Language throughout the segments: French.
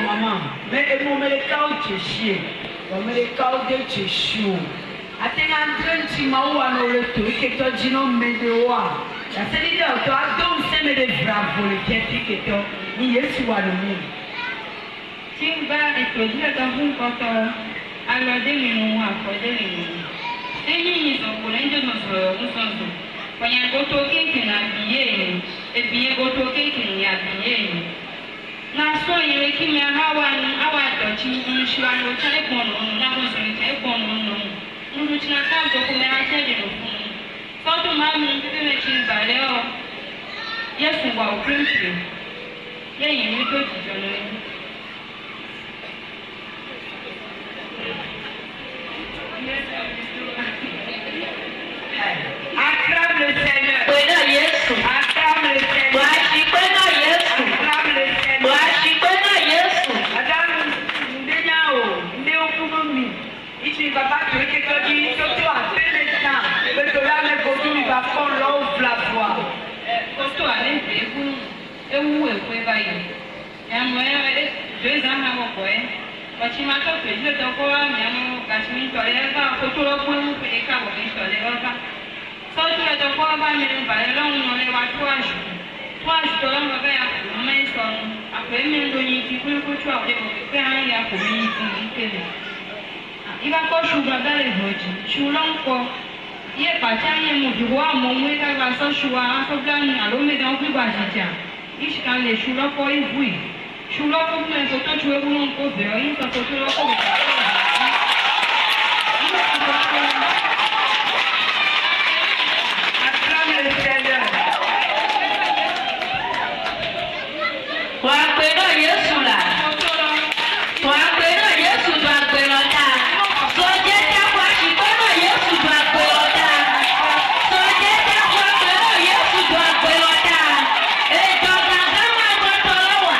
maman. Mais on me les caoutchoucs chier. On me les caoutchoucs chier. Atenga entraîne tu maoua no le tout que toi dino medewa. La série de toi donc c'est me de bravo le pièti que toi ni yesu wa no mi. Timba et produire dans un coton alors des minous à coder les minous. Et ni sont pour l'un de nos frères ou sans eux. Quand il y a un coton qui est habillé et puis un coton qui est habillé. Na so yele ki me awa to chi nshwa no chai kono na ko so chai kono no ndu china ka to ko me ache de no so to ma mi pe me chi bale o yesu wa o prince ye yin mi to ti jo no acclame le Seigneur. Bueno, Yesu. Acclame le Seigneur. Washi bueno Yesu. Acclame le Seigneur. Washi bueno Yesu. Madame Ndenyao, Ndeokunomi, ici papa tu veux que tu dis surtout à peine le temps, parce que là les costumes il va prendre l'offre la foi. Costume à l'intérieur, et où est le travail? Et moi, 2 ans avant quoi? Quand tu m'as fait je te crois, mais quand tu m'as parlé, quand tu l'as fait, tu l'as fait, tu l'as fait. Quand tu l'as fait, mais on va aller là, on est à 3 jours. 3 jours, on va faire un maison. Après, même dans les petits peu que tu as fait, il y a communauté. Il va encore jouer dans les voies. Je suis là encore. Il est parti à un moment où mon mouille va s'asseoir, à ce plan, à l'homme dans le plus bas. Il est dans les choux là pour y voir. Je suis là pour me faire tout jouer pour mon côté. Il est tout là pour me faire. Acclame le Seigneur. Wakweno Yesu la. Wakweno Yesu wakweno ta. Soje ta washi kweno Yesu wakweno ta. Soje ta wakweno Yesu wakweno ta. Ejoga kama kotolowa.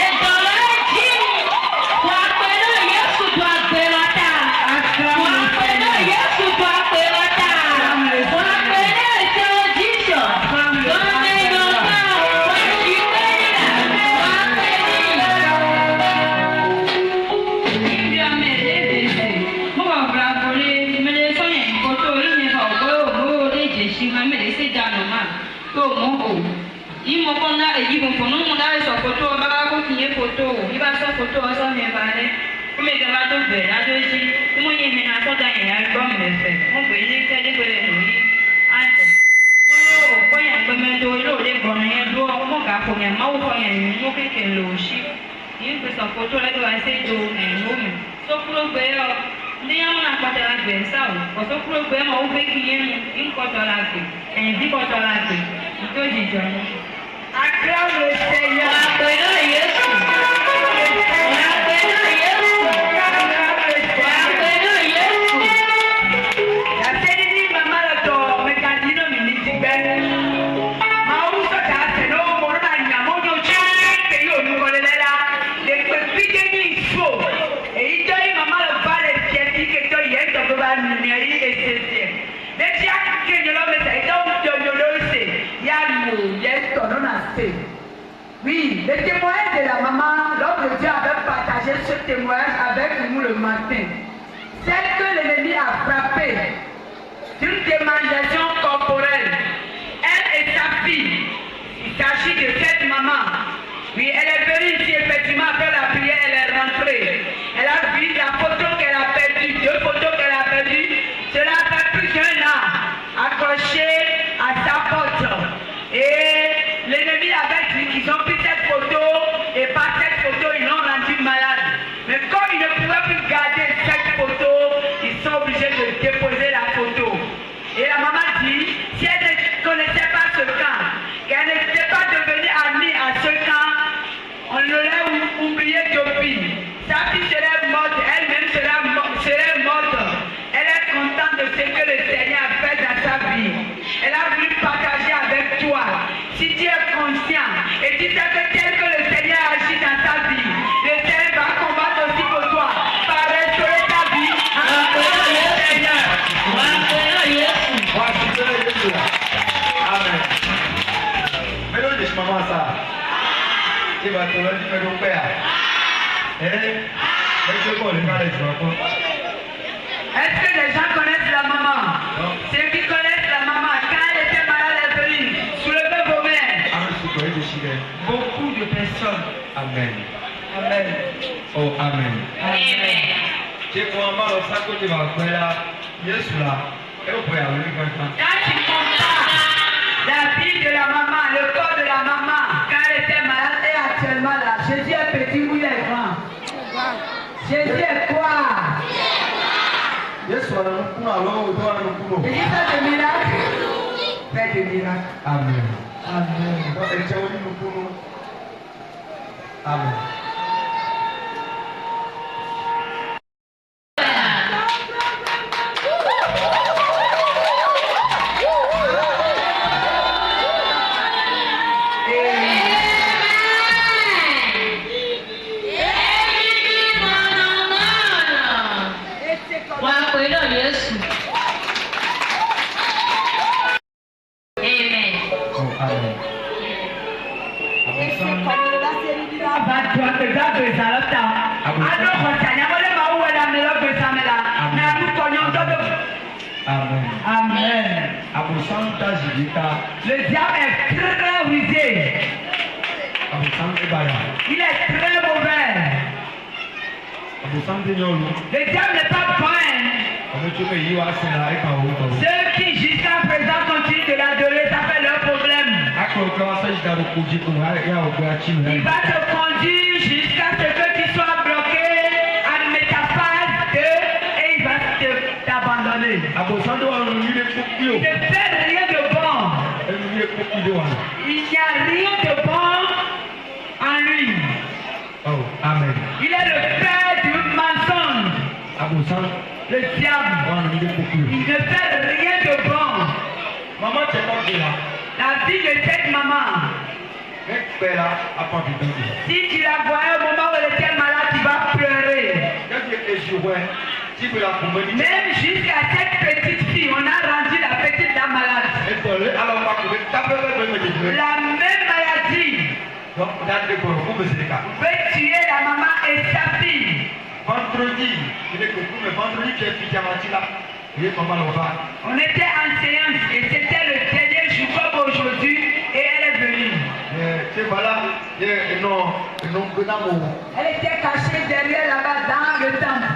Ejolo jini. Wakweno Yesu wakweno ta. Wakweno Yesu wakweno ta. Wakweno teologisho. Wakweno ta. Washi kweno. Acclame le Seigneur. Wakweno Yesu. Wakweno Yesu. Wakweno Yesu. La série maman le tort, mais quand il nous dit ben, ma où ça c'est non mon nom à mon nom que yo nous connaît là, les petits il faut et il dit maman le pas les pieds que toi hier tu peux pas numérique et c'est mais tu as que je l'homme c'est donc je le sais il y a le yes ton nom a fait. Oui, le témoignage de la maman, l'homme de Dieu avait partagé ce témoignage avec nous le matin. Celle que l'ennemi a frappée d'une démangeaison corporelle, elle et sa fille, il s'agit de cette maman. Oui, elle est venue ici effectivement après la prière, elle est rentrée. Elle a vu la photo qu'elle a perdue, 2 photos qu'elle a perdues. Cela fait plus d'un an, accrochée à sa porte. Et l'ennemi avait dit qu'ils ont pris cette photo et par cette photo ils l'ont rendu malade. Mais comme ils ne pouvaient plus garder cette photo, ils sont obligés de déposer la photo. Et la maman dit, si elle ne connaissait pas ce camp, qu'elle n'était pas devenue amie à ce camp, on l'aurait oublié depuis. Sa fille serait morte, elle-même serait morte. Elle est contente de ce que le Seigneur a fait dans sa vie. Elle a voulu partager avec toi. Si tu es conscient et tu sais que tel que le Seigneur agit dans ta vie, le Seigneur va combattre aussi pour toi. Par restaurer ta vie. Acclame le Seigneur. Est-ce que les gens connaissent la maman? Ceux qui connaissent la maman, quand elle était malade, elle est venue. Soulevez vos mains. Beaucoup de personnes. Amen. Amen. Oh, amen. Amen. C'est pour un mal au sac que tu vas faire là. Yes, là. Et vous pouvez aller comme ça. Quand tu compares la vie de la maman, le corps de la maman, quand elle était malade et actuellement là, Jésus est petit ou il est grand? Jésus est quoi? Yes, voilà. Nous allons au doigt de nous. Jésus fait des miracles. Fait des miracles. Amen. Amen. Amen. Amen. Le diable est très rusé. Il est très mauvais. Le diable n'est pas bon. Ceux qui jusqu'à présent continuent de l'adorer, ça fait leur problème. Il va te conduire jusqu'à ce que tu sois bloqué à une métaphase et il va t'abandonner. Il ne fait rien de bon. Il n'y a rien de bon en lui. Oh, amen. Il est le père du mensonge. Le diable. Il ne fait rien de bon. Maman, tu es pas là. La vie de cette maman. Si tu la voyais au moment où elle était malade, tu vas pleurer. Même jusqu'à cette petite fille, on a rendu la petite dame malade. La même maladie peut tuer la maman et sa fille. Vendredi, On était en séance et c'était le dernier jour comme aujourd'hui et elle est venue. Elle était cachée derrière là-bas dans le temple.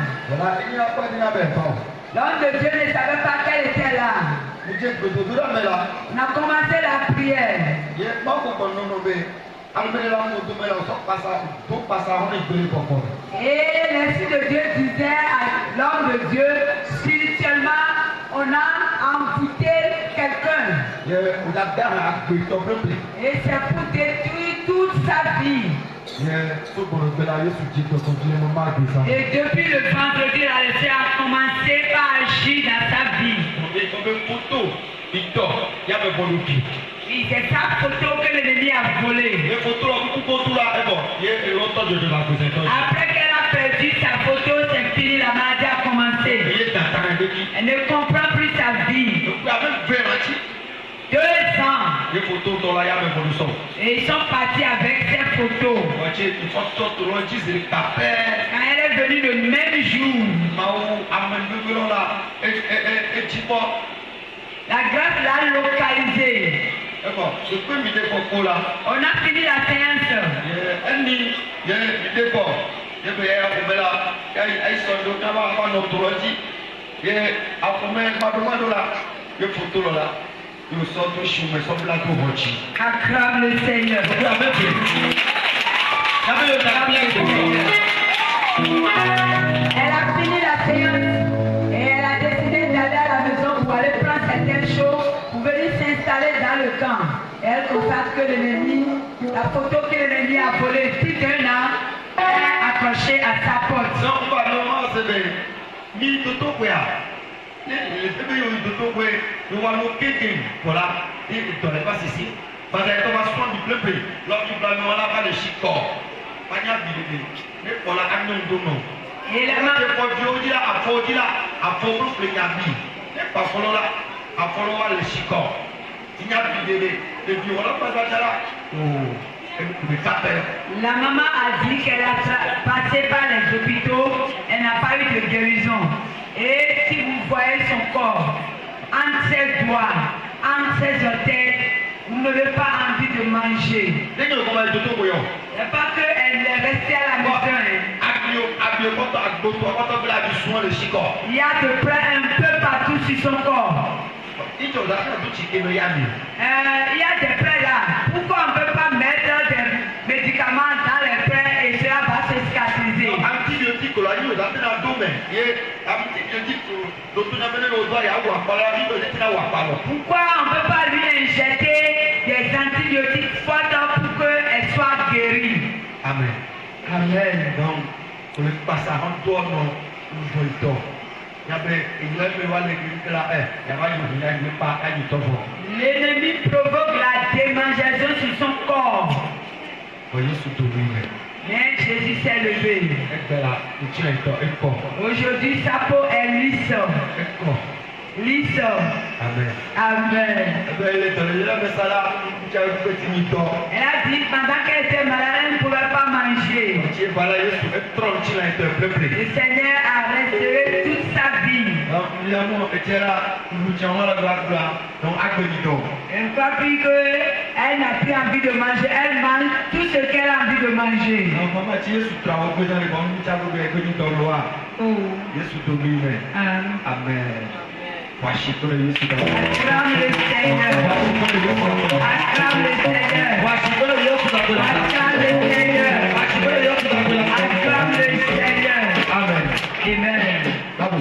L'homme de Dieu ne savait pas qu'elle était là. On a commencé la prière. Et l'Esprit de Dieu disait à l'homme de Dieu, spirituellement, on a amputé quelqu'un. Et c'est pour détruire toute sa vie. Et depuis le vendredi, la Seigneur a commencé par agir dans sa vie. Oui, c'est sa photo que l'ennemi a volée. Après qu'elle a perdu sa photo, c'est fini, la maladie a commencé. Elle ne comprend plus sa vie. 2 ans. Et ils sont partis avec ces photos. Quand elle est venue le même jour, la grâce l'a localisée. On a fini la séance. Acclame le Seigneur. Elle a fini la séance et elle a décidé d'aller à la maison pour aller prendre certaines choses pour venir s'installer dans le camp. Et elle constate que l'ennemi, la photo que l'ennemi a volée plus d'1 an, est accrochée à sa porte. Et la main, la maman a dit qu'elle a passé par doigts, entre ses orteils, vous n'avez pas envie de manger. Dès que vous avez tout au bouillon. Il n'y a pas qu'elle est restée à la maison. Il y a de près un peu partout sur son corps. Il y a des prêts là. Pourquoi on ne peut pas mettre des médicaments dans les prêts et cela va se cicatriser? Pourquoi on ne peut pas lui injecter des antibiotiques forts pour qu'elle soit guérie? Amen. Amen. Donc, on ne passe pas en toi, non, nous voltons. L'ennemi provoque la démangeaison sur son corps. Mais Jésus s'est levé. Aujourd'hui, sa peau est lisse. Lisse. Amen. Amen. Elle a dit pendant qu'elle était malade, elle ne pouvait pas manger. Le Seigneur a restauré toute sa vie. Elle n'a plus qu'elle n'a plus envie de manger. Elle mange tout ce qu'elle a envie de manger. Amen. Acclame le Seigneur. Acclame le Seigneur. Acclame le Seigneur. Acclame le Seigneur. Amen. Amen.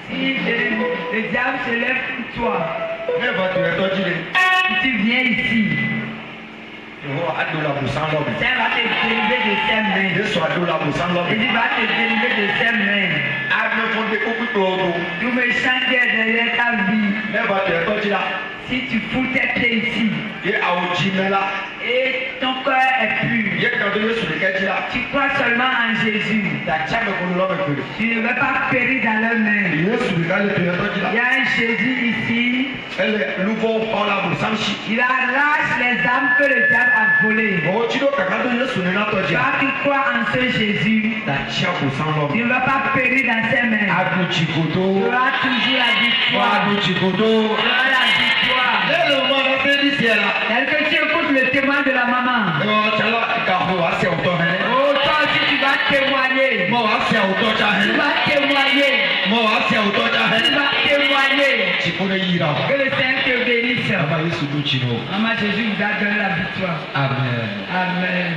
Si le diable se lève pour toi, si tu viens ici, ça va te dériver de ses mains. Il va te dériver de ses mains. Tout méchant qui est derrière ta vie, si tu fous tes pieds ici, et ton cœur est pur, tu crois seulement en Jésus, tu ne vas pas périr dans leurs mains. Il y a un Jésus ici, il arrache les âmes que le diable a volées. Toi qui crois en ce Jésus, tu ne vas pas périr dans ses mains. Tu auras toujours la victoire. Tu auras la victoire. Tel que tu écoutes le témoin de la maman. Oh, toi aussi tu vas témoigner. Tu vas témoigner. Que le Seigneur te bénisse. Maman Jésus vous a donné la victoire. Amen. Amen.